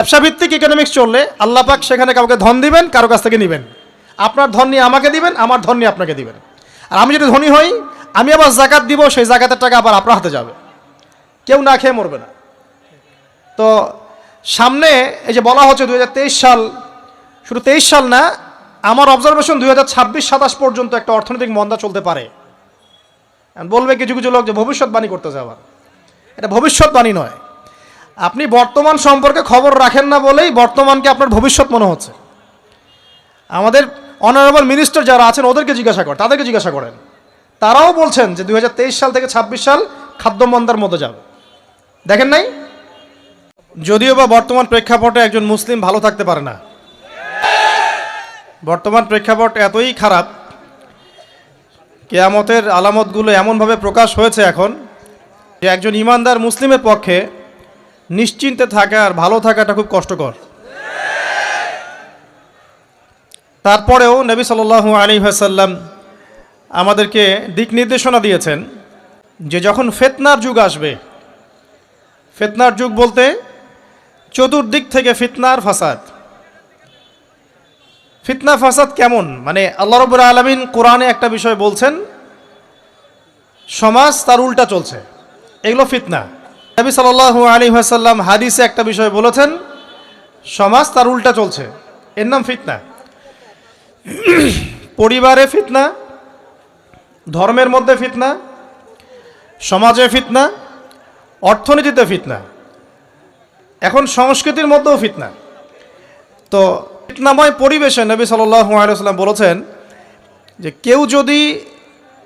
ব্যবসা ভিত্তিক ইকোনমিক্স চললে আল্লাহ পাক সেখানে কাউকে ধন দিবেন, কারো কাছ থেকে নেবেন। আপনার ধন নিয়ে আমাকে দিবেন, আমার ধন নিয়ে আপনাকে দিবেন। আর আমি যদি ধনী হই, আমি আবার জাকাত দিব, সেই জাকাতের টাকা আবার আপনার হাতে যাবে, কেউ না খেয়ে মরবে না। তো সামনে এই যে বলা হচ্ছে 2023 সাল, শুধু 23 সাল না, আমার অবজারভেশন 2026-27 পর্যন্ত একটা অর্থনৈতিক মন্দা চলতে পারে। বলবে কিছু কিছু লোক যে ভবিষ্যৎবাণী করতেছে, আবার এটা ভবিষ্যৎবাণী নয়। আপনি বর্তমান সম্পর্কে খবর রাখেন না বলেই বর্তমানকে আপনার ভবিষ্যৎ মনে হচ্ছে। আমাদের অনারেবল মিনিস্টার যারা আছেন ওদেরকে জিজ্ঞাসা করেন, তাদেরকে জিজ্ঞাসা করেন, তারাও বলছেন যে 2023 সাল থেকে 26 সাল খাদ্যমন্দার মধ্যে যাবে। দেখেন নাই? যদিও বা বর্তমান প্রেক্ষাপটে একজন মুসলিম ভালো থাকতে পারে না। বর্তমান প্রেক্ষাপট এতই খারাপ, কিয়ামতের আলামতগুলো এমনভাবে প্রকাশ হয়েছে এখন যে একজন ইমানদার মুসলিমের পক্ষে নিশ্চিন্তে থাকা আর ভালো থাকাটা খুব কষ্টকর। তারপরেও নবী সাল্লাল্লাহু আলাইহি ওয়াসাল্লাম আমাদেরকে দিক নির্দেশনা দিয়েছেন যে যখন ফিতনার যুগ আসবে, ফিতনার যুগ বলতে চতুর্দিক থেকে ফিতনার ফাসাদ। ফিতনা ফাসাদ কেমন? মানে আল্লাহ রাব্বুল আলামিন কোরআনে একটা বিষয় বলছেন, সমাজ তার উল্টা চলছে, এগুলো ফিতনা। নবী সাল্লাল্লাহু আলাইহি ওয়াসাল্লাম হাদিসে একটা বিষয় বলেছেন, সমাজ তার উল্টা চলছে, এর নাম ফিতনা। পরিবারে ফিতনা, ধর্মের মধ্যে ফিতনা, সমাজে ফিতনা, অর্থনীতিতে ফিতনা, এখন সংস্কৃতির মধ্যেও ফিতনা। তো ফিতনাময় পরিবেশে নবী সাল্লাল্লাহু আলাইহি ওয়াসাল্লাম বলেছেন যে কেউ যদি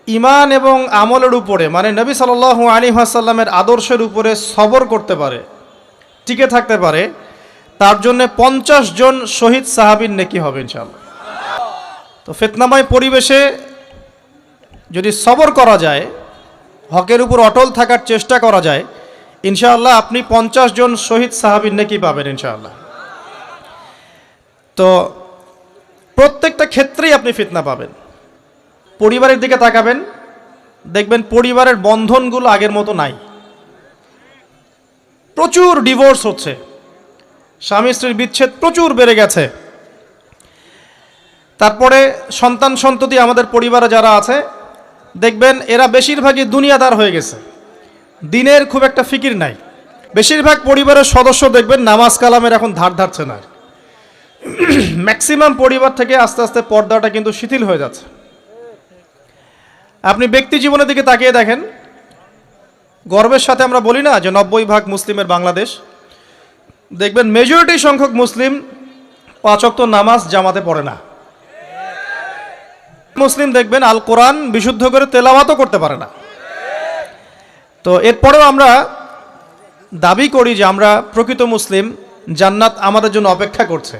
ঈমান এবং আমলের উপরে, মানে নবী সাল্লাল্লাহু আলাইহি ওয়াসাল্লামের আদর্শের উপরে সবর করতে পারে, টিকে থাকতে পারে, তার জন্য 50 জন শহীদ সাহাবীর নেকি হবে ইনশাআল্লাহ। তো ফিতনাময় পরিবেশে যদি সবর করা যায়, হকের উপর অটল থাকার চেষ্টা করা যায়, ইনশাআল্লাহ আপনি 50 জন শহীদ সাহাবীর নেকি পাবেন ইনশাআল্লাহ। তো প্রত্যেকটা ক্ষেত্রেই আপনি ফিতনা পাবেন। পরিবারের দিকে তাকাবেন, দেখবেন পরিবারের বন্ধনগুলো আগের মতো নাই, প্রচুর ডিভোর্স হচ্ছে, স্বামী স্ত্রীর বিচ্ছেদ প্রচুর বেড়ে গেছে। তারপরে সন্তান সন্ততি আমাদের পরিবারে যারা আছে, দেখবেন এরা বেশিরভাগই দুনিয়াদার হয়ে গেছে, দিনের খুব একটা ফিকির নাই। বেশিরভাগ পরিবারের সদস্য দেখবেন নামাজ কালামের এখন ধার ধারছে না। ম্যাক্সিমাম পরিবার থেকে আস্তে আস্তে পর্দাটা কিন্তু শিথিল হয়ে যাচ্ছে। আপনি ব্যক্তি জীবনের দিকে তাকিয়ে দেখেন, গর্বের সাথে আমরা বলি না যে 90% মুসলিমের বাংলাদেশ, দেখবেন মেজরিটি সংখ্যক মুসলিম 5 ওয়াক্ত নামাজ জামাতে পড়ে না। মুসলিম দেখবেন আল কোরআন বিশুদ্ধ করে তেলাওয়াতও করতে পারে না। তো এরপরেও আমরা দাবি করি যে আমরা প্রকৃত মুসলিম, জান্নাত আমাদের জন্য অপেক্ষা করছে।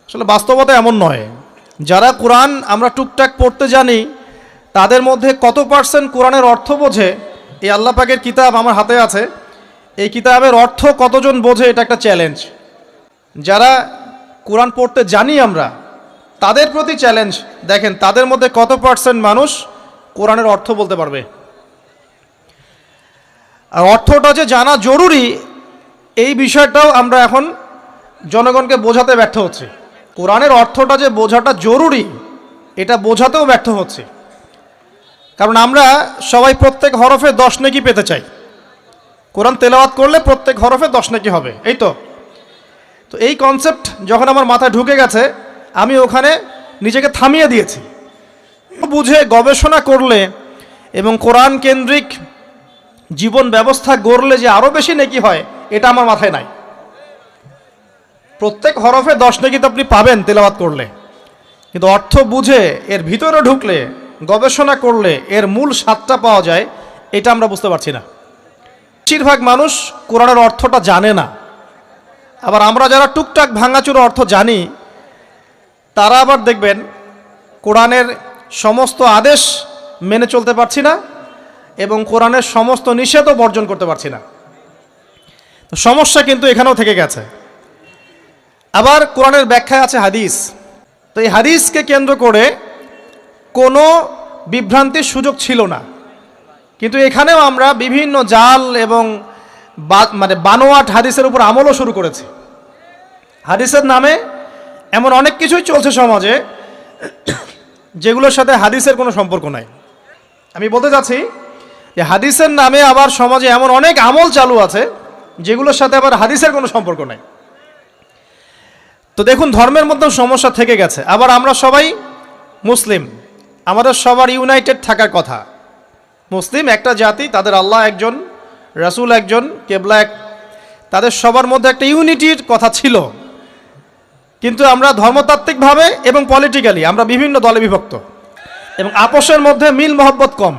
আসলে বাস্তবতা এমন নয়। যারা কোরআন আমরা টুকটাক পড়তে জানি, তাদের মধ্যে কত পার্সেন্ট কোরআনের অর্থ বোঝে? এই আল্লাহ পাকের কিতাব আমার হাতে আছে, এই কিতাবের অর্থ কতজন বোঝে? এটা একটা চ্যালেঞ্জ। যারা কোরআন পড়তে জানি আমরা, তাদের প্রতি চ্যালেঞ্জ, দেখেন তাদের মধ্যে কত পার্সেন্ট মানুষ কোরআনের অর্থ বলতে পারবে। আর অর্থটা যে জানা জরুরি, এই বিষয়টাও আমরা এখন জনগণকে বোঝাতে ব্যর্থ হচ্ছি। কোরআনের অর্থটা যে বোঝাটা জরুরি, এটা বোঝাতেও ব্যর্থ হচ্ছে। কারণ আমরা সবাই প্রত্যেক হরফে 10 নেকি পেতে চাই। কোরআন তেলাওয়াত করলে প্রত্যেক হরফে 10 নেকি হবে, এই তো। তো এই কনসেপ্ট যখন আমার মাথায় ঢুকে গেছে, আমি ওখানে নিজেকে থামিয়ে দিয়েছি। বুঝে গবেষণা করলে এবং কোরআন কেন্দ্রিক জীবন ব্যবস্থা গড়লে যে আরও বেশি নেকি হয়, এটা আমার মাথায় নাই। প্রত্যেক হরফে 10 নেকি তো আপনি পাবেন তেলাওয়াত করলে, কিন্তু অর্থ বুঝে এর ভিতরে ঢুকলে, গবেষণা করলে এর মূল স্বাদটা পাওয়া যায়, এটা আমরা বুঝতে পারছি না। বেশিরভাগ মানুষ কোরআনের অর্থটা জানে না। আবার আমরা যারা টুকটাক ভাঙাচুরো অর্থ জানি, তারা আবার দেখবেন কোরআনের সমস্ত আদেশ মেনে চলতে পারছি না এবং কোরআনের সমস্ত নিষেধও বর্জন করতে পারছি না। তো সমস্যা কিন্তু এখানেও থেকে গেছে। আবার কোরআনের ব্যাখ্যায় আছে হাদিস। তো এই হাদিসকে কেন্দ্র করে কোনো বিভ্রান্তির সুযোগ ছিল না, কিন্তু এখানেও আমরা বিভিন্ন জাল এবং মানে বানোয়াট হাদিসের উপর আমলও শুরু করেছি। হাদিসের নামে এমন অনেক কিছুই চলছে সমাজে যেগুলোর সাথে হাদিসের কোনো সম্পর্ক নাই। আমি বলতে চাচ্ছি যে হাদিসের নামে আবার সমাজে এমন অনেক আমল চালু আছে যেগুলোর সাথে আবার হাদিসের কোনো সম্পর্ক নাই। তো দেখুন, ধর্মের মধ্যে সমস্যা থেকে গেছে। আবার আমরা সবাই মুসলিম, আমাদের সবার ইউনাইটেড থাকার কথা। মুসলিম একটা জাতি, তাদের আল্লাহ একজন, রাসূল একজন, কেবলা এক, তাদের সবার মধ্যে একটা ইউনিটির কথা ছিল। কিন্তু আমরা ধর্মতাত্ত্বিকভাবে এবং পলিটিক্যালি আমরা বিভিন্ন দলে বিভক্ত এবং আপোষের মধ্যে মিল মহব্বত কম।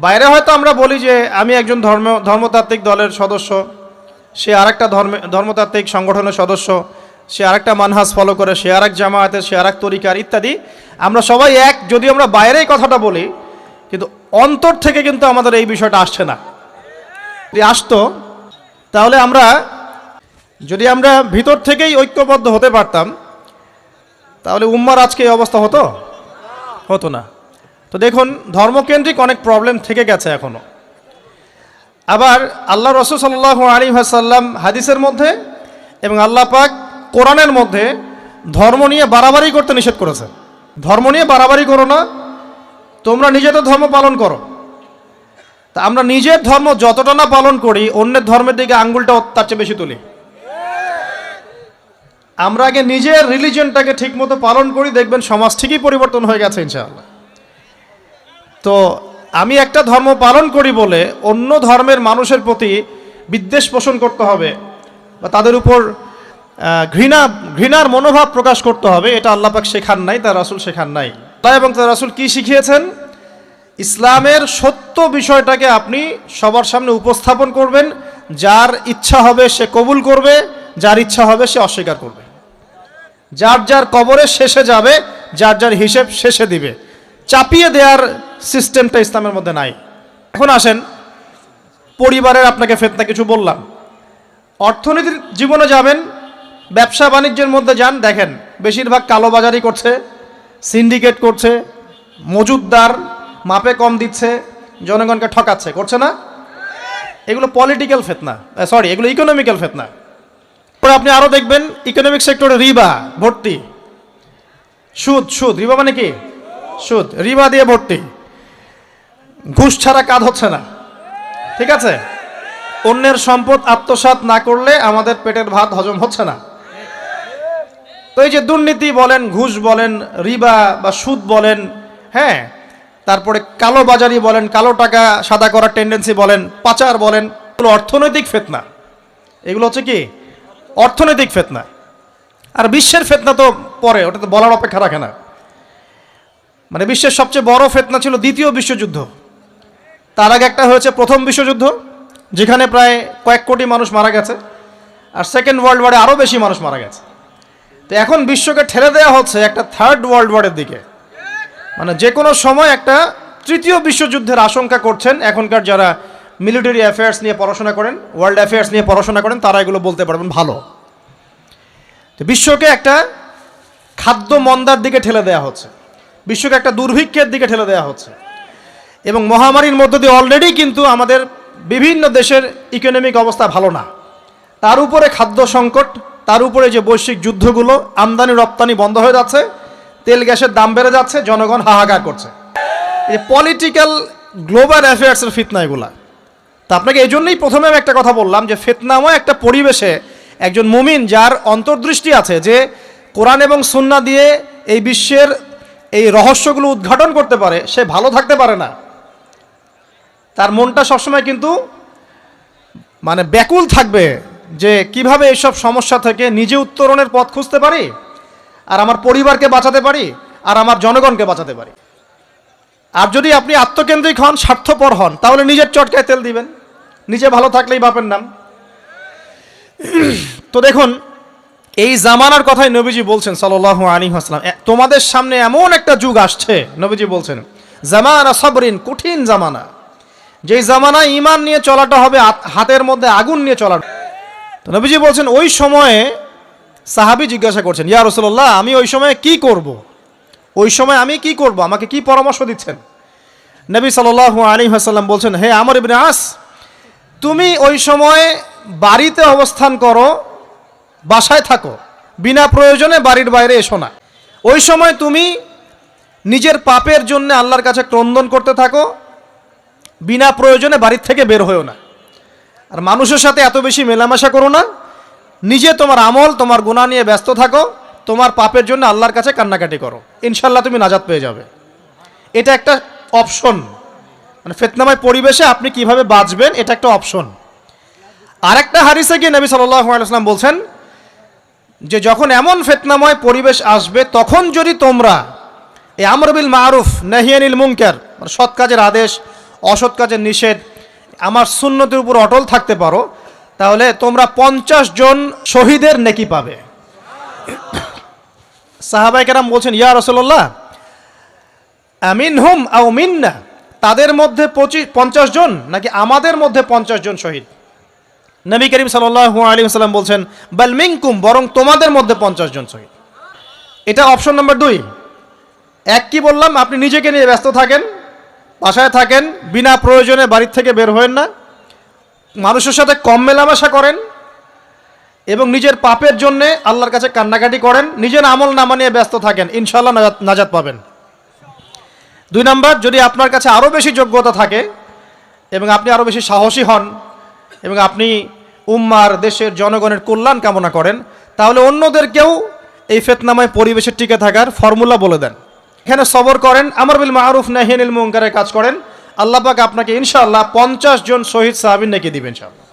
বাইরে হয়তো আমরা বলি যে আমি একজন ধর্মতাত্ত্বিক দলের সদস্য, সে আরেকটা ধর্মতাত্ত্বিক সংগঠনের সদস্য, সে আরেকটা মানহাজ ফলো করে, সে আরেক জামায়াতের, সে আরেক তরিকার ইত্যাদি। আমরা সবাই এক, যদি আমরা বাইরে এই কথাটা বলি, কিন্তু অন্তর থেকে কিন্তু আমাদের এই বিষয়টা আসছে না। যদি আসতো তাহলে যদি আমরা ভিতর থেকেই ঐক্যবদ্ধ হতে পারতাম, তাহলে উম্মার আজকে এই অবস্থা হতো না। তো দেখুন, ধর্মকেন্দ্রিক অনেক প্রবলেম থেকে গেছে এখনো। আবার আল্লাহ রাসূল সাল্লাল্লাহু আলাইহি ওয়াসাল্লাম হাদিসের মধ্যে এবং আল্লাহ পাক কোরআনের মধ্যে ধর্ম নিয়ে বাড়াবাড়ি করতে নিষেধ করেছে। ধর্ম নিয়ে বাড়াবাড়ি করো না, তোমরা নিজেদের ধর্ম পালন করো। তা আমরা নিজের ধর্ম যতটা না পালন করি, অন্যের ধর্মের দিকে আঙ্গুলটা তার চেয়ে বেশি তুলি। আমরা আগে নিজের রিলিজিয়নটাকে ঠিক মতো পালন করি, দেখবেন সমাজ ঠিকই পরিবর্তন হয়ে গেছে ইনশাআল্লাহ। তো আমি একটা ধর্ম পালন করি বলে অন্য ধর্মের মানুষের প্রতি বিদ্বেষ পোষণ করতে হবে বা তাদের উপর ঘৃণার মনোভাব প্রকাশ করতে হবে, এটা আল্লাহ পাক শেখান নাই, তার রাসূল শেখান নাই। আল্লাহ এবং তার রাসূল কি শিখিয়েছেন? ইসলামের সত্য বিষয়টাকে আপনি সবার সামনে উপস্থাপন করবেন, যার ইচ্ছা হবে সে কবুল করবে, যার ইচ্ছা হবে সে অস্বীকার করবে। যার যার কবরে শেষে যাবে, যার যার হিসেব শেষে দিবে। চাপিয়ে দেওয়ার সিস্টেমটা ইসলামের মধ্যে নাই। এখন আসেন, পরিবারের আপনাকে ফিতনা কিছু বললাম। অর্থনীতির জীবনে যাবেন, ব্যবসা বাণিজ্যের মধ্যে যান, দেখেন বেশিরভাগ কালোবাজারি করছে, সিন্ডিকেট করছে, মজুদদার মাপে কম দিচ্ছে, জনগণকে ঠকাচ্ছে, করছে না? এগুলো পলিটিক্যাল ফিতনা, এগুলো ইকোনমিক্যাল ফিতনা। পরে আপনি আরও দেখবেন ইকোনমিক সেক্টরে রিবা ভর্তি, সুদ। রিবা মানে কি? সুদ, রিবা দিয়ে ভর্তি। ঘুষ ছাড়া কাজ হচ্ছে না, ঠিক আছে? অন্যের সম্পদ আত্মসাৎ না করলে আমাদের পেটের ভাত হজম হচ্ছে না। তো এই যে দুর্নীতি বলেন, ঘুষ বলেন, রিবা বা সুদ বলেন, হ্যাঁ, তারপরে কালো বাজারি বলেন, কালো টাকা সাদা করার টেন্ডেন্সি বলেন, পাচার বলেন, এগুলো অর্থনৈতিক ফিতনা। এগুলো হচ্ছে কি? অর্থনৈতিক ফিতনা। আর বিশ্বের ফিতনা তো পরে, ওটা তো বলার অপেক্ষা রাখে না। মানে বিশ্বের সবচেয়ে বড় ফিতনা ছিল দ্বিতীয় বিশ্বযুদ্ধ। তার আগে একটা হয়েছে প্রথম বিশ্বযুদ্ধ, যেখানে প্রায় কয়েক কোটি মানুষ মারা গেছে, আর সেকেন্ড ওয়ার্ল্ড ওয়ারে আরও বেশি মানুষ মারা গেছে। তো এখন বিশ্বকে ঠেলে দেওয়া হচ্ছে একটা থার্ড ওয়ার্ল্ড ওয়ারের দিকে। মানে যে কোনো সময় একটা তৃতীয় বিশ্বযুদ্ধের আশঙ্কা করছেন এখনকার যারা মিলিটারি অ্যাফেয়ার্স নিয়ে পড়াশোনা করেন, ওয়ার্ল্ড অ্যাফেয়ার্স নিয়ে পড়াশোনা করেন, তারা এগুলো বলতে পারবেন ভালো। তো বিশ্বকে একটা খাদ্য মন্দার দিকে ঠেলে দেওয়া হচ্ছে, বিশ্বকে একটা দুর্ভিক্ষের দিকে ঠেলে দেওয়া হচ্ছে, এবং মহামারীর মধ্য দিয়ে অলরেডি কিন্তু আমাদের বিভিন্ন দেশের ইকোনমিক অবস্থা ভালো না। তার উপরে খাদ্য সংকট, তার উপরে যে বৈশ্বিক যুদ্ধগুলো, আমদানি রপ্তানি বন্ধ হয়ে যাচ্ছে, তেল গ্যাসের দাম বেড়ে যাচ্ছে, জনগণ হাহাকার করছে। এই পলিটিক্যাল গ্লোবাল অ্যাফেয়ার্সের ফিতনা এগুলা। তা আপনাকে এই জন্যই প্রথমে আমি একটা কথা বললাম যে ফিতনাময় একটা পরিবেশে একজন মুমিন যার অন্তর্দৃষ্টি আছে, যে কোরআন এবং সুন্নাহ দিয়ে এই বিশ্বের এই রহস্যগুলো উদ্ঘাটন করতে পারে, সে ভালো থাকতে পারে না। তার মনটা সবসময় কিন্তু মানে ব্যাকুল থাকবে যে কিভাবে এইসব সমস্যা থেকে নিজে উত্তরণের পথ খুঁজতে পারি, আর আমার পরিবারকে বাঁচাতে পারি, আর আমার জনগণকে বাঁচাতে পারি। আর যদি আপনি আত্মকেন্দ্রিক হন, স্বার্থপর হন, তাহলে নিজের চটকায় তেল দিবেন, নিজে ভালো থাকলেই বাপের নাম। তো দেখুন, এই জামানার কথাই নবীজি বলছেন সাল্লাল্লাহু আলাইহি ওয়াসাল্লাম, তোমাদের সামনে এমন একটা যুগ আসছে, নবীজি বলছেন জামানা সবরিন, কঠিন জামানা, যেই জামানায় ঈমান নিয়ে চলাটা হবে হাতের মধ্যে আগুন নিয়ে চলা। তো নবীজি বলছেন ওই সময়ে, সাহাবী জিজ্ঞাসা করছেন, ইয়া রাসূলুল্লাহ, আমি ওই সময়ে কি করব? ওই সময় আমি কি করব, আমাকে কি পরামর্শ দিচ্ছেন? নবী সাল্লাল্লাহু আলাইহি ওয়াসাল্লাম বলছেন, হে আমর ইবনে আস, তুমি ওই সময় বাড়িতে অবস্থান করো, বাসায় থাকো, বিনা প্রয়োজনে বাড়ির বাইরে এসো না। ওই সময় তুমি নিজের পাপের জন্য আল্লাহর কাছে ক্রন্দন করতে থাকো, বিনা প্রয়োজনে বাড়ির থেকে বের হয়েও না। আর মানুষের সাথে এত বেশি মেলামেশা করো না, নিজে তোমার আমল তোমার গুনাহ নিয়ে ব্যস্ত থাকো, তোমার পাপের জন্য আল্লাহর কাছে কান্নাকাটি করো, ইনশাল্লাহ তুমি নাজাত পেয়ে যাবে। এটা একটা অপশন, মানে ফিতনাময় পরিবেশে আপনি কিভাবে বাঁচবেন এটা একটা অপশন। আর একটা হাদিসে গিয়ে নবী সাল্লাল্লাহু আলাইহি ওয়াসাল্লাম বলছেন যে যখন এমন ফিতনাময় পরিবেশ আসবে তখন যদি তোমরা এই আমর বিল মারুফ নাহি আনিল মুনকার, মানে সৎ কাজের আদেশ অসৎ কাজের নিষেধ, আমার সুন্নতের উপর অটল থাকতে পারো, তাহলে তোমরা 50 জন শহীদের নেকি পাবে। সাহাবায়ে কেরাম বলছেন, ইয়া রাসূলুল্লাহ আমিনহুম আও মিন্না, তাদের মধ্যে 50 জন নাকি আমাদের মধ্যে 50 জন শহীদ? নবী করিম সাল্লাল্লাহু আলাইহি ওয়াসাল্লাম বলছেন, বাল মিনকুম, বরং তোমাদের মধ্যে 50 জন শহীদ। এটা অপশন নাম্বার 2। এক কি বললাম, আপনি নিজেকে নিয়ে ব্যস্ত থাকেন, বাসায় থাকেন, বিনা প্রয়োজনে বাড়ির থেকে বের হবেন না, মানুষের সাথে কম মেলামেশা করেন এবং নিজের পাপের জন্যে আল্লাহর কাছে কান্নাকাটি করেন, নিজের আমল নামা নিয়ে ব্যস্ত থাকেন, ইনশাআল্লাহ নাজাত পাবেন। 2 নাম্বার, যদি আপনার কাছে আরও বেশি যোগ্যতা থাকে এবং আপনি আরও বেশি সাহসী হন এবং আপনি উম্মার দেশের জনগণের কল্যাণ কামনা করেন, তাহলে অন্যদেরকেও এই ফিতনাময় পরিবেশে টিকে থাকার ফর্মুলা বলে দেন। এখানে সবর করেন, আমর বিল মারুফ নাহি আনিল মুনকারের কাজ করেন, আল্লাহ পাক আপনাকে ইনশাআল্লাহ 50 জন শহীদ সাহাবীর নেকি দিবেন ইনশাআল্লাহ।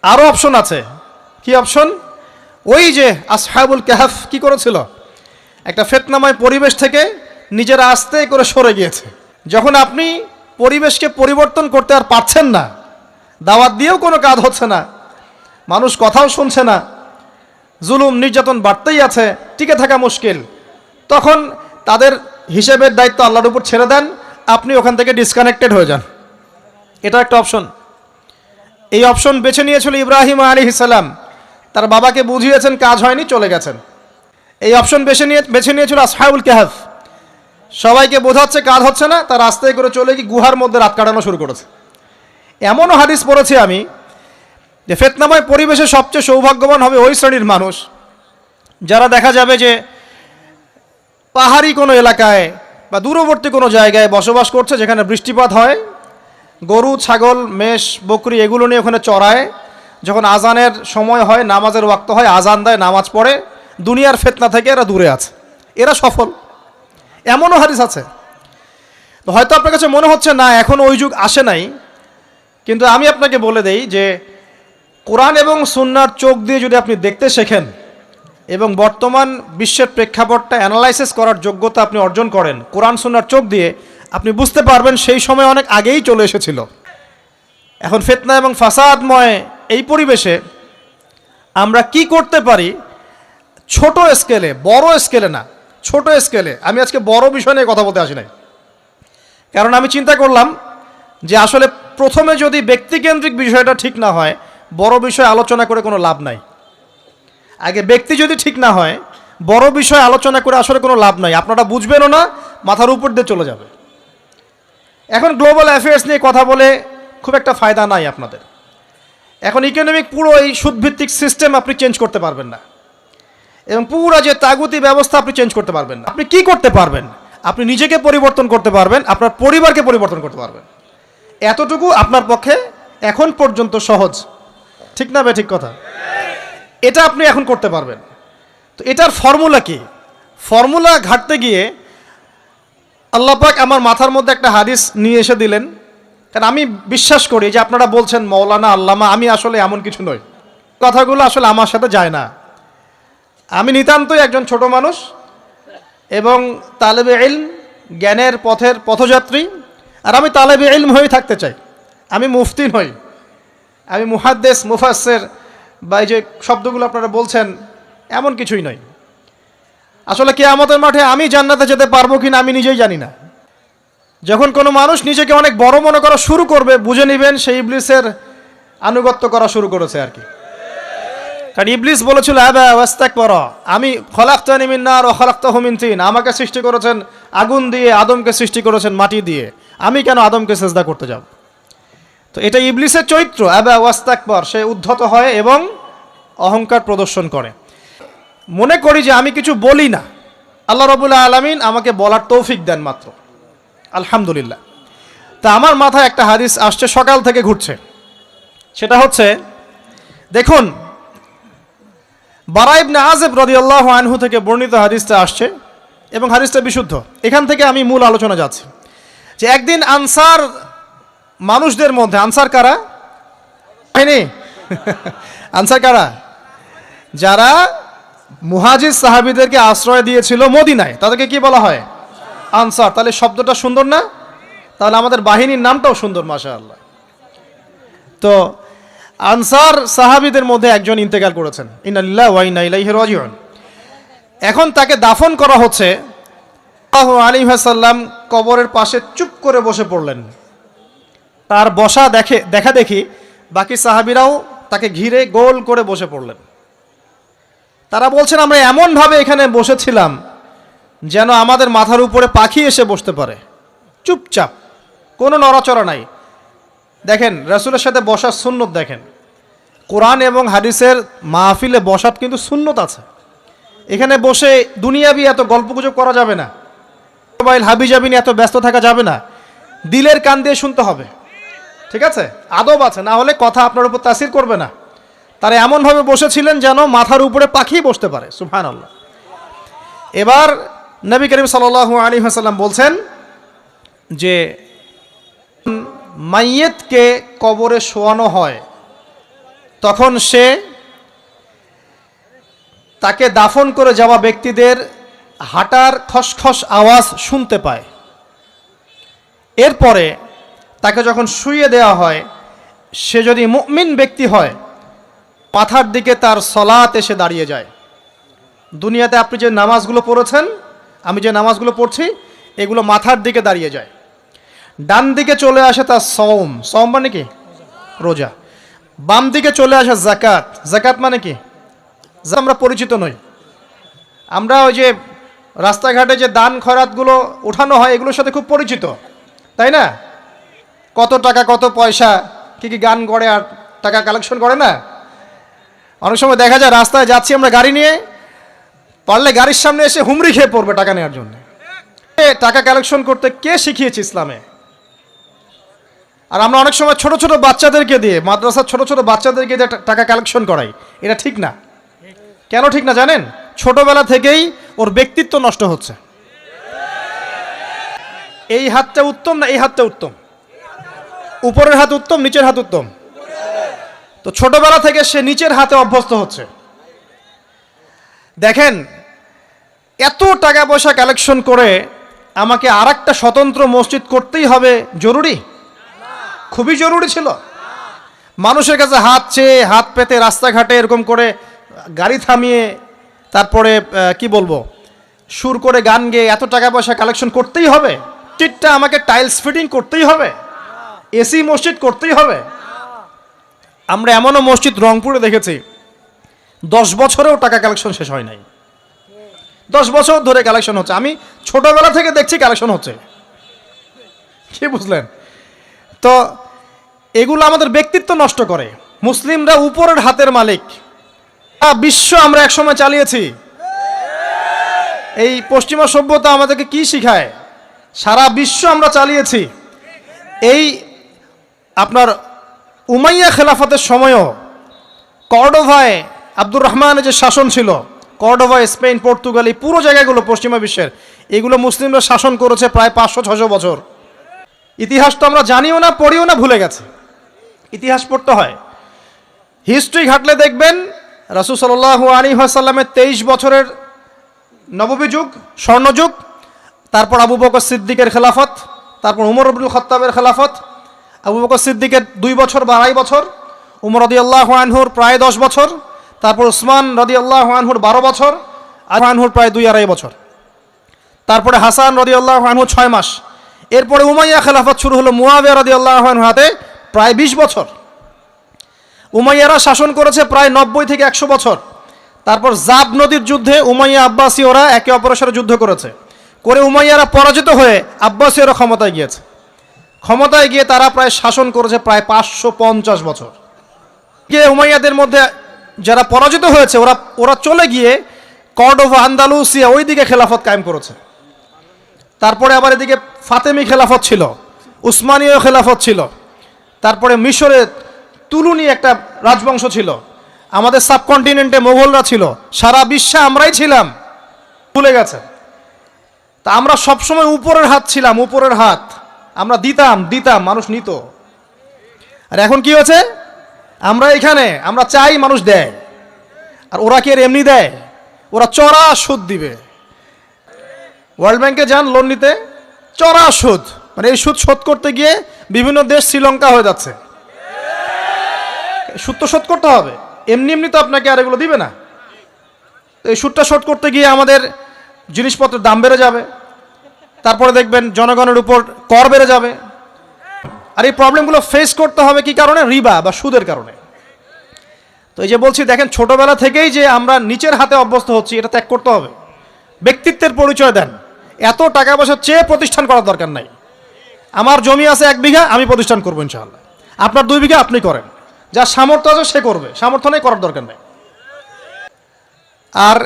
আরও অপশন আছে। কি অপশন? ওই যে আসহাবুল কাহফ কি করেছিল, একটা ফিতনাময় পরিবেশ থেকে নিজেরা আস্তে করে সরে গিয়েছে। যখন আপনি পরিবেশকে পরিবর্তন করতে আর পারছেন না, দাওয়াত দিয়েও কোনো কাজ হচ্ছে না, মানুষ কথাও শুনছে না, জুলুম নির্যাতন বাড়তেই আছে, টিকে থাকা মুশকিল, তখন তাদের হিসেবের দায়িত্ব আল্লাহর উপর ছেড়ে দেন, আপনি ওখান থেকে ডিসকানেক্টেড হয়ে যান। এটা একটা অপশন। এই অপশন বেছে নিয়েছিল ইব্রাহিম আলাইহিস সালাম, তার বাবাকে বুঝিয়েছেন, কাজ হয়নি, চলে গেছেন। এই অপশন বেছে নিয়েছিল আসহাবুল কাহফ, সবাইকে বোঝাচ্ছে কাজ হচ্ছে না, তার রাস্তায় করে চলে গিয়ে গুহার মধ্যে রাত কাটানো শুরু করেছে। এমনও হাদিস পড়েছি আমি যে ফিতনাময় পরিবেশে সবচেয়ে সৌভাগ্যবান হবে ওই শ্রেণীর মানুষ যারা দেখা যাবে যে পাহাড়ি কোনো এলাকায় বা দূরবর্তী কোনো জায়গায় বসবাস করছে, যেখানে বৃষ্টিপাত হয়, গরু ছাগল মেষ বকরি এগুলো নিয়ে ওখানে চড়ায়, যখন আজানের সময় হয়, নামাজের ওয়াক্ত হয়, আজান দেয়, নামাজ পড়ে, দুনিয়ার ফিতনা থেকে এরা দূরে আছে, এরা সফল। এমনও হাদিস আছে। তো হয়তো আপনার কাছে মনে হচ্ছে না এখন ওই যুগ আসে নাই, কিন্তু আমি আপনাকে বলে দেই যে কোরআন এবং সুন্নাহর চোখ দিয়ে যদি আপনি দেখতে শেখেন এবং বর্তমান বিশ্বের প্রেক্ষাপটটা অ্যানালাইসিস করার যোগ্যতা আপনি অর্জন করেন কোরআন সুন্নাহর চোখ দিয়ে, আপনি বুঝতে পারবেন সেই সময় অনেক আগেই চলে এসেছিল। এখন ফিতনা এবং ফাসাদময় এই পরিবেশে আমরা কি করতে পারি, ছোট স্কেলে, বড় স্কেলে না, ছোট স্কেলে। আমি আজকে বড় বিষয় নিয়ে কথা বলতে আসি নাই, কারণ আমি চিন্তা করলাম যে আসলে প্রথমে যদি ব্যক্তিকেন্দ্রিক বিষয়টা ঠিক না হয়, বড় বিষয় আলোচনা করে কোনো লাভ নাই। আগে ব্যক্তি যদি ঠিক না হয়, বড় বিষয় আলোচনা করে আসলে কোনো লাভ নাই, আপনারা বুঝবেনও না, মাথার উপর দিয়ে চলে যাবে। এখন গ্লোবাল অ্যাফেয়ার্স নিয়ে কথা বলে খুব একটা ফায়দা নাই আপনাদের। এখন ইকোনমিক পুরো এই সুদভিত্তিক সিস্টেম আপনি চেঞ্জ করতে পারবেন না, এবং পুরো যে তাগুতি ব্যবস্থা আপনি চেঞ্জ করতে পারবেন না। আপনি কি করতে পারবেন? আপনি নিজেকে পরিবর্তন করতে পারবেন, আপনার পরিবারকে পরিবর্তন করতে পারবেন। এতটুকু আপনার পক্ষে এখন পর্যন্ত সহজ, ঠিক না? ঠিক কথা। এটা আপনি এখন করতে পারবেন। তো এটার ফর্মুলা কি? ফর্মুলা ঘাটতে গিয়ে আল্লাহ পাক আমার মাথার মধ্যে একটা হাদিস নিয়ে এসে দিলেন, কারণ আমি বিশ্বাস করি যে আপনারা বলছেন মৌলানা আল্লামা, আমি আসলে এমন কিছু নই, কথাগুলো আসলে আমার সাথে যায় না। আমি নিতান্তই একজন ছোট মানুষ এবং তালেবে ইলম, জ্ঞানের পথের পথযাত্রী, আর আমি তালেবে ইলম হয়ে থাকতে চাই। আমি মুফতি নই, আমি মুহাদ্দিস, মুফাসসির বা এই যে শব্দগুলো আপনারা বলছেন, এমন কিছুই নয়। আসলে কিয়ামতের মাঠে আমি জান্নাতে যেতে পারবো কিনা আমি নিজেই জানি না। যখন কোনো মানুষ নিজেকে অনেক বড় মনে করা শুরু করবে, বুঝে নেবেন সেই ইবলিসের আনুগত্য করা শুরু করেছে আর কি। কারণ ইবলিস বলেছিল আবা ওয়াস্তাকবারা, আমি খলাকতানি মিন নার ওয়া খলাকতাহু মিন তিন, আমাকে সৃষ্টি করেছেন আগুন দিয়ে, আদমকে সৃষ্টি করেছেন মাটি দিয়ে, আমি কেন আদমকে সিজদা করতে যাব? তো এটা ইবলিসের চরিত্র, আবা ওয়াস্তাকবার, সে উদ্ধত হয় এবং অহংকার প্রদর্শন করে। মনে করি যে আমি কিছু বলি না, আল্লাহ রাব্বুল আলামিন আমাকে বলার তৌফিক দেন মাত্র, আলহামদুলিল্লাহ। তা আমার মাথায় একটা হাদিস আসছে, সকাল থেকে ঘুরছে। সেটা হচ্ছে, দেখুন, বারা ইবনে আযিব রাদিয়াল্লাহু আনহু থেকে বর্ণিত হাদিসটা আসছে এবং হাদিসটা বিশুদ্ধ। এখান থেকে আমি মূল আলোচনা যাচ্ছি যে একদিন আনসার মানুষদের মধ্যে, আনসার কারা? হয়নি আনসার কারা? যারা মুহাজির সাহাবীদেরকে আশ্রয় দিয়েছিল মদিনায়, তাদেরকে কি বলা হয়? আনসার। তাহলে শব্দটা সুন্দর না? তাহলে আমাদের বাহিনীর নামটাও সুন্দর, মাশাআল্লাহ। তো আনসার সাহাবীদের মধ্যে একজন ইন্তেকাল করেছেন, ইন্না লিল্লাহি ওয়া ইন্না ইলাইহি রাজিউন। এখন তাকে দাফন করা হচ্ছে। সাল্লাল্লাহু আলাইহি ওয়াসাল্লাম কবরের পাশে চুপ করে বসে পড়লেন। তার বসা দেখা দেখি বাকি সাহাবীরাও তাকে ঘিরে গোল করে বসে পড়লেন। তারা বলছেন, আমরা এমনভাবে এখানে বসেছিলাম যেন আমাদের মাথার উপরে পাখি এসে বসতে পারে, চুপচাপ, কোনো নড়াচড়া নাই। দেখেন, রাসূলের সাথে বসার সুন্নত দেখেন। কোরআন এবং হাদিসের মাহফিলে বসার কিন্তু সুন্নত আছে। এখানে বসে দুনিয়াবি এত গল্পগুজব করা যাবে না, মোবাইল হাবিজাবি নিয়ে এত ব্যস্ত থাকা যাবে না, দিলের কান দিয়ে শুনতে হবে, ঠিক আছে? আদব আছে, না হলে কথা আপনার উপর তাসির করবে না। তারা এমনভাবে বসেছিলেন যেন মাথার উপরে পাখি বসতে পারে, সুবহানাল্লাহ। এবার নবী করিম সাল্লাল্লাহু আলাইহি ওয়াসাল্লাম বলছেন যে মাইয়েতকে কবরে শোয়ানো হয়, তখন সে তাকে দাফন করে যাওয়া ব্যক্তিদের হাঁটার খসখস আওয়াজ শুনতে পায়। এরপরে তাকে যখন শুইয়ে দেওয়া হয়, সে যদি মুমিন ব্যক্তি হয়, মাথার দিকে তার সলাত এসে দাঁড়িয়ে যায়। দুনিয়াতে আপনি যে নামাজগুলো পড়েছেন, আমি যে নামাজগুলো পড়ছি, এগুলো মাথার দিকে দাঁড়িয়ে যায়। ডান দিকে চলে আসে তার সওম, সওম মানে কি? রোজা। বাম দিকে চলে আসে যাকাত, যাকাত মানে কি? আমরা পরিচিত নই। আমরা ওই যে রাস্তাঘাটে যে দান খয়রাতগুলো উঠানো হয়, এগুলোর সাথে খুব পরিচিত, তাই না? কত টাকা, কত পয়সা, কি কি গান করে আর টাকা কালেকশন করে না? অনেক সময় দেখা যায় রাস্তায় যাচ্ছি আমরা গাড়ি নিয়ে, পারলে গাড়ির সামনে এসে হুমড়ি খেয়ে পড়বে টাকা নেওয়ার জন্য। টাকা কালেকশন করতে কে শিখিয়েছে ইসলামে? আর আমরা অনেক সময় ছোট ছোট বাচ্চাদেরকে দিয়ে, মাদ্রাসার ছোট ছোট বাচ্চাদেরকে দিয়ে টাকা কালেকশন করাই। এটা ঠিক না। কেন ঠিক না জানেন? ছোটবেলা থেকেই ওর ব্যক্তিত্ব নষ্ট হচ্ছে। এই হাতটা উত্তম না এই হাতটা উত্তম? উপরের হাত উত্তম, নিচের হাত উত্তম? তো ছোটবেলা থেকে সে নিচের হাতে অভ্যস্ত হচ্ছে। দেখেন, এত টাকা পয়সা কালেকশন করে আমাকে আর একটা স্বতন্ত্র মসজিদ করতেই হবে জরুরি? খুবই জরুরি ছিল। মানুষের কাছে হাত চেয়ে, হাত পেতে রাস্তাঘাটে এরকম করে গাড়ি থামিয়ে, তারপরে কি বলবো, সুর করে গান গেয়ে এত টাকা পয়সা কালেকশন করতেই হবে? মসজিদটা আমাকে টাইলস ফিটিং করতেই হবে? এসি মসজিদ করতেই হবে? আমরা এমনও মসজিদ রংপুরে দেখেছি 10 বছরেও টাকা কালেকশন শেষ হয় নাই। 10 বছর ধরে কালেকশন হচ্ছে। আমি ছোটবেলা থেকে দেখছি কালেকশন হচ্ছে। কি বুঝলেন? তো এগুলো আমাদের ব্যক্তিত্ব নষ্ট করে। মুসলিমরা উপরের হাতের মালিক। বিশ্ব আমরা একসময় চালিয়েছি। এই পশ্চিমা সভ্যতা আমাদেরকে কি শিখায়? সারা বিশ্ব আমরা চালিয়েছি। এই আপনার উমাইয়া খেলাফতের সময়ও কর্ডোভায় আব্দুর রহমানের যে শাসন ছিল, কর্ডোভায়, স্পেন, পর্তুগাল, এই পুরো জায়গাগুলো পশ্চিমা বিশ্বের, এগুলো মুসলিমরা শাসন করেছে প্রায় 500-600 বছর। ইতিহাস তো আমরা জানিও না, পড়িও না, ভুলে গেছে। ইতিহাস পড়তে হয়। হিস্ট্রি ঘাটলে দেখবেন রাসূল সাল্লাল্লাহু আলাইহি ওয়াসাল্লামের 23 বছরের নববী যুগ, স্বর্ণযুগ, তারপর আবু বকর সিদ্দিকের খেলাফত, তারপর উমর ইবনুল খাত্তাবের খেলাফত। আবু বকর সিদ্দিকের 2 বছর বা 2.5 বছর, উমর রাদিয়াল্লাহু আনহুর প্রায় 10 বছর, তারপর উসমান রাদিয়াল্লাহু আনহুর 12 বছর, আর আনহুর প্রায় 2-2.5 বছর, তারপরে হাসান রাদিয়াল্লাহু আনহু 6 মাস। এরপরে উমাইয়া খেলাফত শুরু হলো মুয়াবিয়া রাদিয়াল্লাহু আনহুর হাতে, প্রায় 20 বছর। উমাইয়ারা শাসন করেছে প্রায় 90 থেকে 100 বছর। তারপর জাব নদীর যুদ্ধে উমাইয়া আব্বাসী ওরা একে অপরের সাথে যুদ্ধ করেছে, করে উমাইয়ারা পরাজিত হয়ে আব্বাসীয়রা ক্ষমতায় গিয়েছে। ক্ষমতায় গিয়ে তারা প্রায় শাসন করেছে প্রায় 550 বছর। গিয়ে উমাইয়াদের মধ্যে যারা পরাজিত হয়েছে ওরা ওরা চলে গিয়ে কর্ডোভা, আন্দালুসিয়া ওই দিকে খেলাফত কায়েম করেছে। তারপরে আবার এদিকে ফাতেমি খেলাফত ছিল, উসমানীয় খেলাফত ছিল, তারপরে মিশরে তুলুনি একটা রাজবংশ ছিল, আমাদের সাবকন্টিনেন্টে মোগলরা ছিল, সারা বিশ্বে আমরাই ছিলাম, ভুলে গেছে। তা আমরা সবসময় উপরের হাত ছিলাম, উপরের হাত আমরা দিতাম, মানুষ নিত। আর এখন কি হয়েছে, আমরা এখানে আমরা চাই, মানুষ দেয়। আর ওরা কি আর এমনি দেয়? ওরা চড়া সুদ দিবে। ওয়ার্ল্ড ব্যাংকে যান লোন নিতে, চড়া সুদ, মানে এই সুদ শোধ করতে গিয়ে বিভিন্ন দেশ শ্রীলঙ্কা হয়ে যাচ্ছে। সুদ তো শোধ করতে হবে, এমনি এমনি তো আপনাকে আর এগুলো দিবে না। তো এই সুদটা শোধ করতে গিয়ে আমাদের জিনিসপত্রের দাম বেড়ে যাবে, তারপরে দেখবেন জনগণের উপর কর বেড়ে যাবে। আর এই প্রবলেমগুলো ফেস করতে হবে কি কারণে? রিবা বা সুদের কারণে। তো এই যে বলছি, দেখেন ছোটবেলা থেকেই যে আমরা নিচের হাতে অভ্যস্ত হচ্ছি, এটা ত্যাগ করতে হবে। ব্যক্তিত্বের পরিচয় দেন, এত টাকা পয়সা চেয়ে প্রতিষ্ঠান করার দরকার নাই। আমার জমি আছে 1 বিঘা, আমি প্রতিষ্ঠান করবো ইনশাআল্লাহ। আপনার 2 বিঘা আপনি করেন, যার সামর্থ্য আছে সে করবে, সামর্থ্য নেই করার দরকার নেই। আর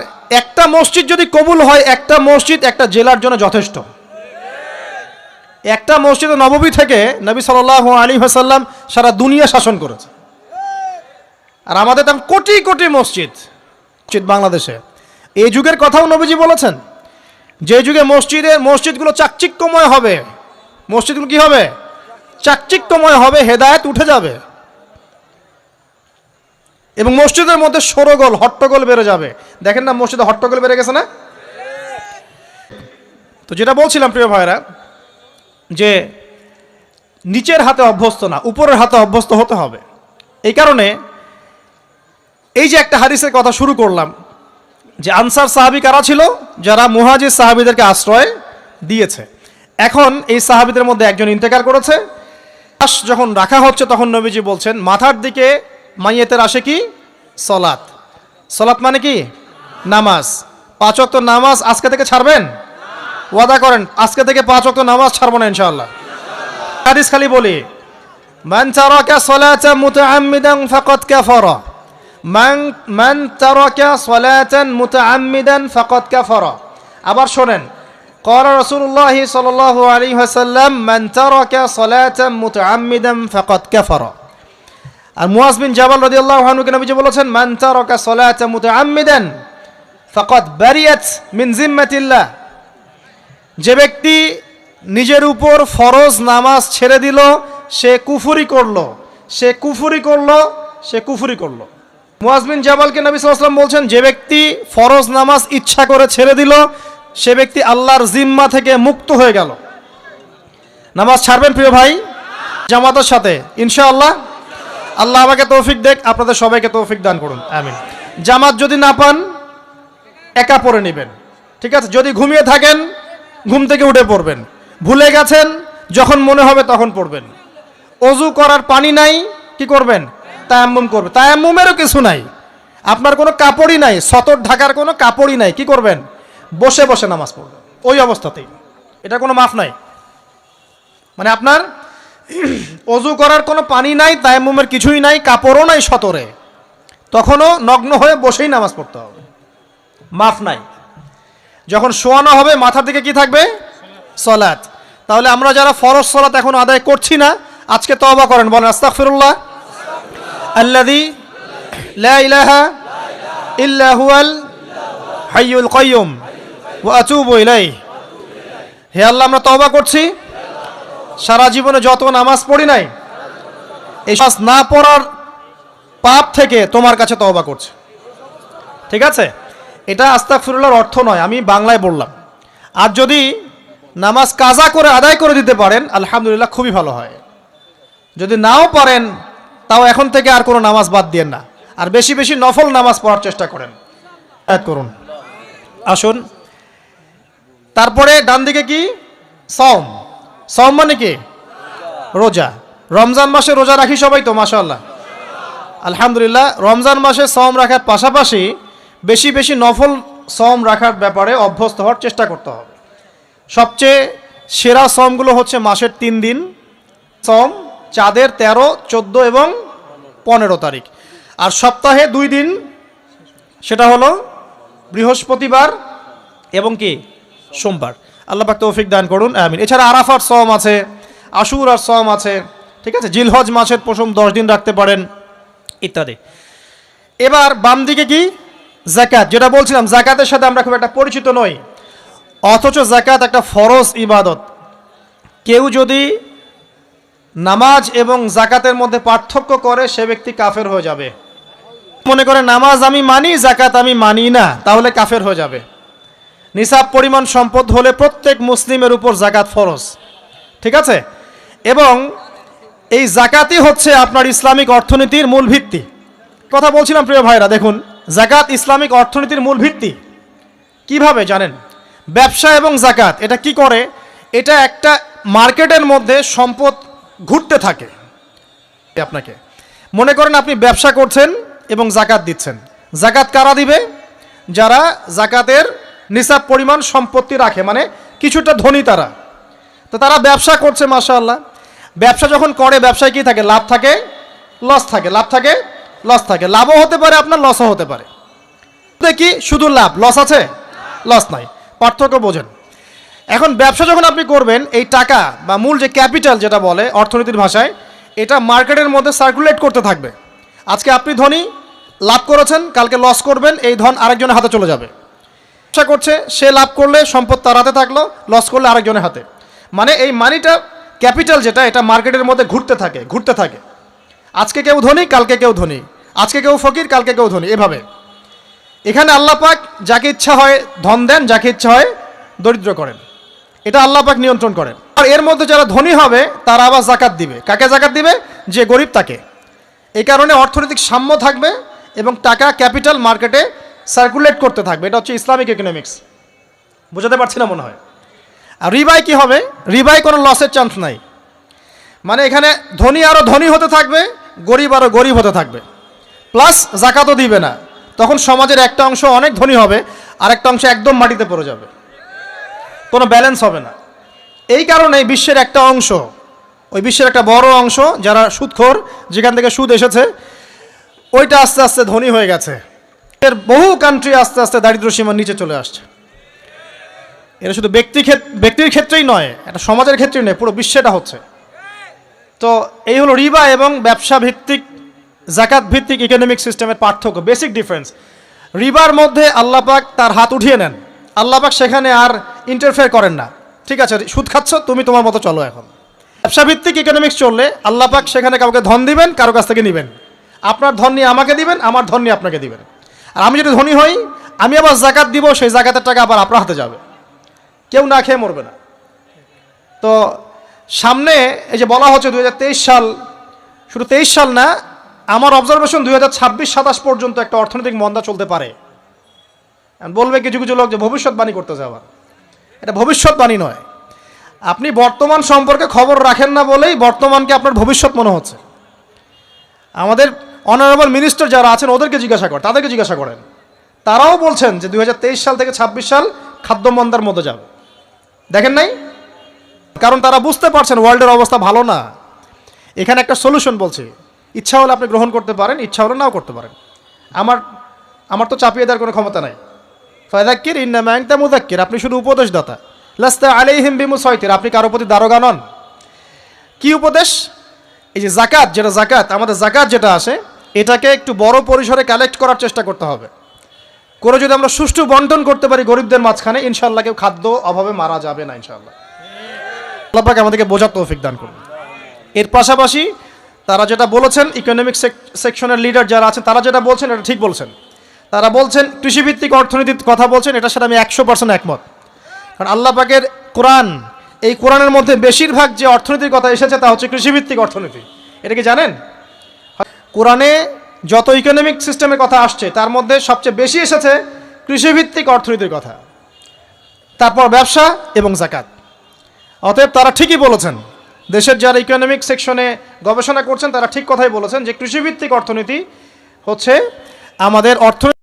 একটা মসজিদ যদি কবুল হয়, একটা মসজিদ একটা জেলার জন্য যথেষ্ট। একটা মসজিদে নববী থেকে নবী সাল্লাল্লাহু আলাইহি ওয়াসাল্লাম সারা দুনিয়া শাসন করেছে। আর আমাদের তো কোটি কোটি মসজিদ বাংলাদেশে। এই যুগের কথাও নবীজি বলেছেন, যে যুগে মসজিদগুলো চাকচিক্যময় হবে, মসজিদগুলো কি হবে? চাকচিক্যময় হবে, হেদায়েত উঠে যাবে, এবং মসজিদের মধ্যে শোরগোল হট্টগোল বেড়ে যাবে। দেখেন না মসজিদে হট্টগোল বেড়ে গেছে না? তো যেটা বলছিলাম প্রিয় ভাইরা, যে নিচের হাতে অভ্যস্ত না, উপরের হাতে অভ্যস্ত হতে হবে। এই কারণে এই যে একটা হাদিসের কথা শুরু করলাম, যে আনসার সাহাবী কারা ছিল? যারা মুহাজির সাহাবীদেরকে আশ্রয় দিয়েছে। এখন এই সাহাবীদের মধ্যে একজন ইন্তেকাল করেছে। লাশ যখন রাখা হচ্ছে তখন নবীজি বলছেন, মাথার দিকে মাইয়েতের আসে কি? সলাত। সলাত মানে কি? নামাজ। 5 ওয়াক্ত নামাজ আজকে থেকে ছাড়বেন? ওয়াদা করেন আজকে থেকে 5 ওয়াক্ত নামাজ ছাড়বো না ইনশাআল্লাহ। হাদিস খালি বলি, মান তারাকা সালাতান মুতাআম্মিদান ফাকাদ কাফারা, মান তারাকা সালাতান মুতাআম্মিদান ফাকাদ কাফারা। আবার শোনেন, ক্বালা রাসূলুল্লাহ সাল্লাল্লাহু আলাইহি ওয়াসাল্লাম, মান তারাকা সালাতান মুতাআম্মিদান ফাকাদ কাফারা। আর মুআজ বিন জাবাল রাদিয়াল্লাহু আনহুকে নবীজি বলেছেন, মান তারাকা সালাতান মুতাআম্মিদান ফাকাদ বারিয়াত মিন জিম্মাতিল্লাহ। যে ব্যক্তি নিজের উপর ফরজ নামাজ ছেড়ে দিল, সে কুফরি করলো, সে কুফরি করলো, সে কুফরি করলো। মুআজ বিন জাবালকে নবী সাল্লাল্লাহু আলাইহি ওয়াসাল্লাম বলছেন, যে ব্যক্তি ফরজ নামাজ ইচ্ছা করে ছেড়ে দিল, সে ব্যক্তি আল্লাহর জিম্মা থেকে মুক্ত হয়ে গেল। নামাজ ছাড়বেন প্রিয় ভাই, জামাতের সাথে ইনশাআল্লাহ। আল্লাহ আমাকে তৌফিক দেখ, আপনাদের সবাইকে তৌফিক দান করুন, আমিন। জামাত যদি না পান, একা পড়ে নেবেন, ঠিক আছে? যদি ঘুমিয়ে থাকেন, ঘুম থেকে উঠে পড়বেন। ভুলে গেছেন, যখন মনে হবে তখন পড়বেন। অজু করার পানি নাই, কি করবেন? তায়াম্মুম করবেন। তায়াম্মুমেরও কিছু নাই, আপনার কোনো কাপড়ই নাই, সতর ঢাকার কোনো কাপড়ই নাই, কি করবেন? বসে বসে নামাজ পড়বেন ওই অবস্থাতেই। এটা কোনো মাফ নাই, মানে আপনার অজু করার কোনো পানি নাই, তায়াম্মুমের কিছুই নাই, কাপড়ও নাই সতরে, তখনও নগ্ন হয়ে বসেই নামাজ পড়তে হবে, মাফ নাই। যখন শোয়ানো হবে মাথার দিকে কি থাকবে? সলাত। তাহলে আমরা যারা ফরজ সলাত এখন আদায় করছি না, আজকে তওবা করেন, বলেন আস্তাগফিরুল্লাহ আল্লাযী লা ইলাহা ইল্লা হুয়াল হাইয়ুল কাইয়্যুম ওয়া আতুবু ইলাইহি। হে আল্লাহ, আমরা তওবা করছি, সারা জীবনে যত নামাজ পড়ি নাই, এই নামাজ না পড়ার পাপ থেকে তোমার কাছে তওবা করছি। ঠিক আছে? এটা আস্তাগফিরুল্লাহর অর্থ নয়, আমি বাংলায় বললাম। আর যদি নামাজ কাজা করে আদায় করে দিতে পারেন, আলহামদুলিল্লাহ, খুবই ভালো হয়। যদি নাও পারেন, তাও এখন থেকে আর কোনো নামাজ বাদ দিয়েন না, আর বেশি বেশি নফল নামাজ পড়ার চেষ্টা করেন, করুন। আসুন, তারপরে ডান দিকে কি? সওম। সওম মানে কি? রোজা। রমজান মাসে রোজা রাখি সবাই তো, মাশাআল্লাহ, আলহামদুলিল্লাহ। রমজান মাসে সওম রাখার পাশাপাশি বেশি বেশি নফল সওম রাখার ব্যাপারে অভ্যস্ত হওয়ার চেষ্টা করতে হবে। সবচেয়ে সেরা সওমগুলো হচ্ছে মাসের 3 দিন সওম, চাঁদের 13, 14 এবং 15 তারিখ। আর সপ্তাহে 2 দিন, সেটা হলো বৃহস্পতিবার এবং কি সোমবার। আল্লাহ পাক তৌফিক দান করুন, আমিন। এছাড়া আরাফার সওম আছে, আশুরার সওম আছে, ঠিক আছে, জিলহজ মাসের প্রথম 10 দিন রাখতে পারেন ইত্যাদি। এবার বাম দিকে কি যাকাত, যেটা বলছিলাম যাকাতের সাথে আমরা খুব একটা পরিচিত নই, অথচ যাকাত একটা ফরজ ইবাদত। কেউ যদি নামাজ এবং যাকাতের মধ্যে পার্থক্য করে সে ব্যক্তি কাফের হয়ে যাবে। মনে করে নামাজ আমি মানি, যাকাত আমি মানি না, তাহলে কাফের হয়ে যাবে। নিসাব পরিমাণ সম্পদ হলে প্রত্যেক মুসলিমের উপর যাকাত ফরজ, ঠিক আছে। এবং এই যাকাতই হচ্ছে আপনার ইসলামিক অর্থনীতির মূল ভিত্তি। কথা বলছিলাম প্রিয় ভাইরা, দেখুন যাকাত ইসলামিক অর্থনীতির মূল ভিত্তি। কিভাবে জানেন? ব্যবসা এবং যাকাত এটা কি করে? এটা একটা মার্কেটের মধ্যে সম্পদ ঘুরতে থাকে। আপনাকে মনে করেন আপনি ব্যবসা করছেন এবং যাকাত দিচ্ছেন। যাকাত কারা দিবে? যারা যাকাতের নিসাব পরিমাণ সম্পত্তি রাখে, মানে কিছুটা ধনী তারা। তো তারা ব্যবসা করছে, মাশাআল্লাহ। ব্যবসা যখন করে, ব্যবসায় কি থাকে? লাভ থাকে, লস থাকে, লাভ থাকে, লস থাকে। লাভও হতে পারে আপনার, লসও হতে পারে। কি শুধু লাভ, লস আছে? লস নাই। পার্থক্য বোঝেন। এখন ব্যবসা যখন আপনি করবেন, এই টাকা বা মূল যে ক্যাপিটাল যেটা বলে অর্থনীতির ভাষায়, এটা মার্কেটের মধ্যে সার্কুলেট করতে থাকবে। আজকে আপনি ধনী, লাভ করেছেন, কালকে লস করবেন, এই ধন আরেকজনের হাতে চলে যাবে। ব্যবসা করছে, সে লাভ করলে সম্পদ তার হাতে থাকলো, লস করলে আরেকজনের হাতে। মানে এই মানিটা, ক্যাপিটাল যেটা, এটা মার্কেটের মধ্যে ঘুরতে থাকে, ঘুরতে থাকে। আজকে কেউ ধনী, কালকে কেউ ধনী, আজকে কেউ ফকির, কালকে কেউ ধনী, এভাবে। এখানে আল্লাহ পাক যাকে ইচ্ছা হয় ধন দেন, যাকে ইচ্ছা হয় দরিদ্র করেন। এটা আল্লাহ পাক নিয়ন্ত্রণ করেন। আর এর মধ্যে যারা ধনী হবে তারা আবার যাকাত দিবে। কাকে যাকাত দিবে? যে গরিব তাকে। এই কারণে অর্থনৈতিক সাম্য থাকবে এবং টাকা, ক্যাপিটাল মার্কেটে সার্কুলেট করতে থাকবে। এটা হচ্ছে ইসলামিক ইকোনমিক্স। বুঝাতে পারছি না মনে হয়। আর রিবায় কি হবে? রিবায় কোনো লসের চান্স নাই। মানে এখানে ধনী আরও ধনী হতে থাকবে, গরিব আরও গরিব হতে থাকবে, প্লাস যাকাতও দিবে না। তখন সমাজের একটা অংশ অনেক ধনী হবে, আর একটা অংশ একদম মাটিতে পড়ে যাবে, কোনো ব্যালেন্স হবে না। এই কারণে বিশ্বের একটা অংশ, ওই বিশ্বের একটা বড় অংশ যারা সুদখোর, যেখান থেকে সুদ এসেছে, ওইটা আস্তে আস্তে ধনী হয়ে গেছে। এর বহু কান্ট্রি আস্তে আস্তে দারিদ্র্য সীমার নিচে চলে আসছে। এটা শুধু ব্যক্তির ক্ষেত্রেই নয়, এটা সমাজের ক্ষেত্রেই নয়, পুরো বিশ্বেটা হচ্ছে। তো এই হলো রিবা এবং ব্যবসা ভিত্তিক, যাকাত ভিত্তিক ইকোনমিক সিস্টেমের পার্থক্য, বেসিক ডিফারেন্স। রিবার মধ্যে আল্লাহ পাক তার হাত উঠিয়ে নেন, আল্লাহ পাক সেখানে আর ইন্টারফেয়ার করেন না। ঠিক আছে, সুদ খাচ্ছ, তুমি তোমার মতো চলো। এখন ব্যবসা ভিত্তিক ইকোনমিক্স চললে আল্লাহ পাক সেখানে কাউকে ধন দিবেন, কারো কাছ থেকে নেবেন। আপনার ধন নিয়ে আমাকে দিবেন, আমার ধন নিয়ে আপনাকে দিবেন। আর আমি যদি ধনী হই, আমি আবার যাকাত দিব, সেই যাকাতের টাকা আবার আপনার হাতে যাবে। কেউ না খেয়ে মরবে না। তো সামনে এই যে বলা হচ্ছে 2023 সাল, শুধু 23 সাল না, আমার অবজারভেশন 2026-27 পর্যন্ত একটা অর্থনৈতিক মন্দা চলতে পারে। বলবে কিছু কিছু লোক যে ভবিষ্যৎবাণী করতে যাওয়ার, এটা ভবিষ্যৎবাণী নয়। আপনি বর্তমান সম্পর্কে খবর রাখেন না বলেই বর্তমানকে আপনার ভবিষ্যৎ মনে হচ্ছে। আমাদের অনারেবল মিনিস্টার যারা আছেন ওদেরকে জিজ্ঞাসা করেন, তাদেরকে জিজ্ঞাসা করেন, তারাও বলছেন যে 2023 সাল থেকে 26 সাল খাদ্য মন্দার মধ্যে যাবে। দেখেন নাই? কারণ তারা বুঝতে পারছেন ওয়ার্ল্ডের অবস্থা ভালো না। এখানে একটা সলিউশন বলছে, ইচ্ছা হলে আপনি গ্রহণ করতে পারেন, ইচ্ছা হলে নাও করতে পারেন। আমার তো চাপিয়ে দেওয়ার কোনো ক্ষমতা নাই। ফাযাক্কির ইন্নামা আনতা মুযাক্কির, আপনি শুধু উপদেশদাতা। লাস্তা আলাইহিম বিমুসাইতির, আপনি কারো প্রতি দারোগা নন। কি উপদেশ? এই যে যাকাত, যেটা যাকাত, আমাদের যাকাত যেটা আসে, এটাকে একটু বড় পরিসরে কালেক্ট করার চেষ্টা করতে হবে। করে যদি আমরা সুষ্ঠু বন্টন করতে পারি গরিবদের মাঝখানে, ইনশাআল্লাহ কেউ খাদ্য অভাবে মারা যাবে না ইনশাআল্লাহ। আল্লাহ পাক আমাদেরকে বোঝার তৌফিক দান করুন। এর পাশাপাশি তারা যেটা বলেছেন, ইকোনমিক সেকশনের লিডার যারা আছেন তারা যেটা বলছেন এটা ঠিক বলছেন। তারা বলছেন কৃষিভিত্তিক অর্থনীতির কথা বলছেন, এটার সাথে আমি 100% একমত। কারণ আল্লাহ পাকের কোরআন, এই কোরআনের মধ্যে বেশিরভাগ যে অর্থনীতির কথা এসেছে তা হচ্ছে কৃষিভিত্তিক অর্থনীতি। এটা কি জানেন? কোরআনে যত ইকোনমিক সিস্টেমের কথা আসছে তার মধ্যে সবচেয়ে বেশি এসেছে কৃষিভিত্তিক অর্থনীতির কথা, তারপর ব্যবসা এবং যাকাত। অতএব তারা ঠিকই বলেছেন, দেশের যারা ইকোনমিক সেকশনে গবেষণা করছেন তারা ঠিক কথাই বলেছেন যে কৃষিভিত্তিক অর্থনীতি হচ্ছে আমাদের অর্থনীতি।